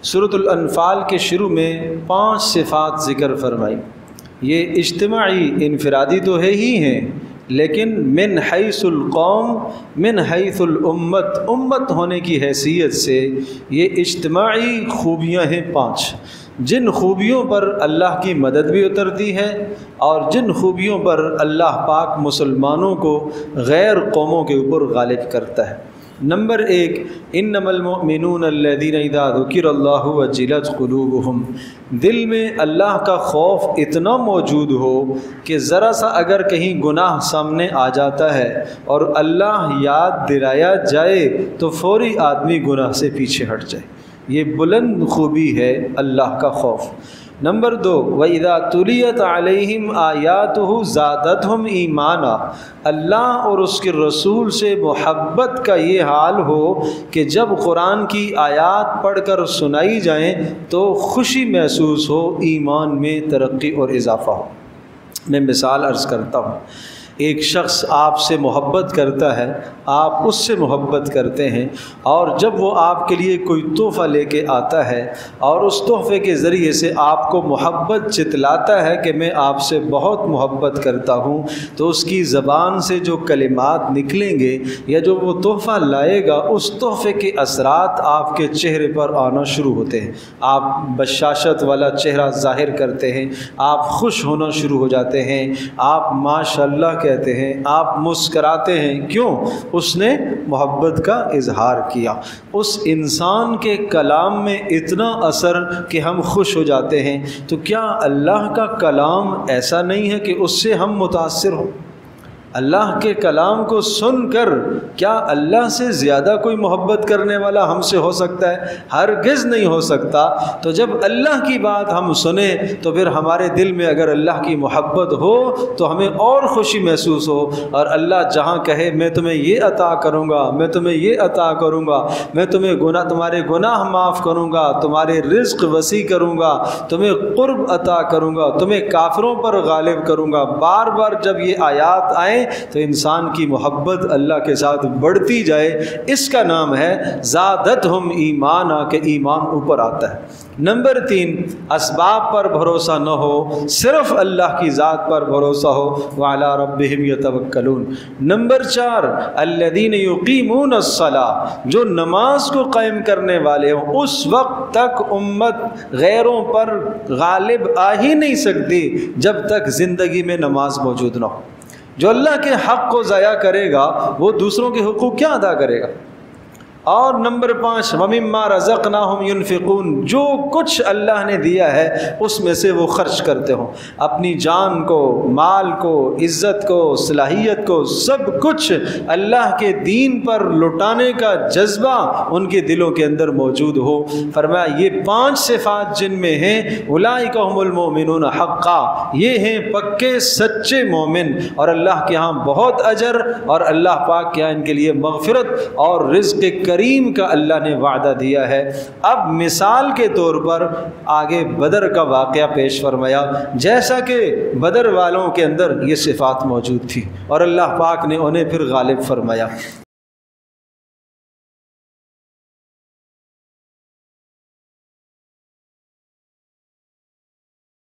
سورۃ الانفال کے شروع میں 5 صفات ذکر فرمائی. یہ اجتماعی انفرادی تو ہے ہی ہیں، لیکن من حیث القوم، من حیث الامت، امت ہونے کی حیثیت سے یہ اجتماعی خوبیاں ہیں 5، جن خوبیوں پر اللہ کی مدد بھی اترتی ہے اور جن خوبیوں پر اللہ پاک مسلمانوں کو غیر قوموں کے اوپر غالب کرتا ہے. نمبر 1، انما المؤمنون الذین اذا ذکر اللہ وجلت قلوبہم، دل میں اللہ کا خوف اتنا موجود ہو کہ ذرا سا اگر کہیں گناہ سامنے آ جاتا ہے اور اللہ یاد دلایا جائے تو فوری آدمی گناہ سے پیچھے ہٹ جائے. یہ بلند خوبی ہے اللہ کا خوف. نمبر 2، وَإِذَا تُلِيَتْ عَلَيْهِمْ آيَاتُهُ زَادَتْهُمْ ایمانا، اللہ اور اس کے رسول سے محبت کا یہ حال ہو کہ جب قرآن کی آیات پڑھ کر سنائی جائیں تو خوشی محسوس ہو، ایمان میں ترقی اور اضافہ ہو. میں مثال عرض کرتا ہوں. ایک شخص آپ سے محبت کرتا ہے، آپ اس سے محبت کرتے ہیں، اور جب وہ آپ کے لیے کوئی تحفہ لے کے آتا ہے اور اس تحفے کے ذریعے سے آپ کو محبت جتلاتا ہے کہ میں آپ سے بہت محبت کرتا ہوں، تو اس کی زبان سے جو کلمات نکلیں گے یا جو وہ تحفہ لائے گا، اس تحفے کے اثرات آپ کے چہرے پر آنا شروع ہوتے ہیں. آپ بشاشت والا چہرہ ظاہر کرتے ہیں، آپ خوش ہونا شروع ہو جاتے ہیں، آپ ماشاءاللہ کہتے ہیں، آپ مسکراتے ہیں. کیوں؟ اس نے محبت کا اظہار کیا. اس انسان کے کلام میں اتنا اثر کہ ہم خوش ہو جاتے ہیں. تو کیا اللہ کا کلام ایسا نہیں ہے کہ اس سے ہم متاثر ہوں؟ اللہ کے کلام کو سن کر کیا اللہ سے زیادہ کوئی محبت کرنے والا ہم سے ہو سکتا ہے؟ ہرگز نہیں ہو سکتا. تو جب اللہ کی بات ہم سنیں تو پھر ہمارے دل میں اگر اللہ کی محبت ہو تو ہمیں اور خوشی محسوس ہو، اور اللہ جہاں کہے میں تمہیں یہ عطا کروں گا، میں تمہیں یہ عطا کروں گا، میں تمہارے گناہ معاف کروں گا، تمہارے رزق وسیع کروں گا، تمہیں قرب عطا کروں گا، تمہیں کافروں پر غالب کروں گا، بار بار جب یہ آیات آئیں تو انسان کی محبت اللہ کے ساتھ بڑھتی جائے. اس کا نام ہے زادتہم ایمانا، کہ ایمان اوپر آتا ہے. نمبر 3، اسباب پر بھروسہ نہ ہو، صرف اللہ کی ذات پر بھروسہ ہو. وعلی ربہم یتوکلون. نمبر 4، الذین یقیمون الصلاۃ، جو نماز کو قائم کرنے والے ہوں. اس وقت تک امت غیروں پر غالب آ ہی نہیں سکتی جب تک زندگی میں نماز موجود نہ ہو. جو اللہ کے حق کو ضائع کرے گا وہ دوسروں کے حقوق کیا ادا کرے گا؟ اور نمبر 5، وَمِمَّا رَزَقْنَاهُمْ يُنْفِقُونَ، جو کچھ اللہ نے دیا ہے اس میں سے وہ خرچ کرتے ہوں. اپنی جان کو، مال کو، عزت کو، صلاحیت کو، سب کچھ اللہ کے دین پر لٹانے کا جذبہ ان کے دلوں کے اندر موجود ہو. فرمایا یہ 5 صفات جن میں ہیں، اولئک هم المؤمنون حقا، یہ ہیں پکے سچے مومن، اور اللہ کے ہاں بہت اجر، اور اللہ پاک کے ہاں ان کے لیے مغفرت اور رزق کریم کا اللہ نے وعدہ دیا ہے. اب مثال کے طور پر آگے بدر کا واقعہ پیش فرمایا، جیسا کہ بدر والوں کے اندر یہ صفات موجود تھی اور اللہ پاک نے انہیں پھر غالب فرمایا.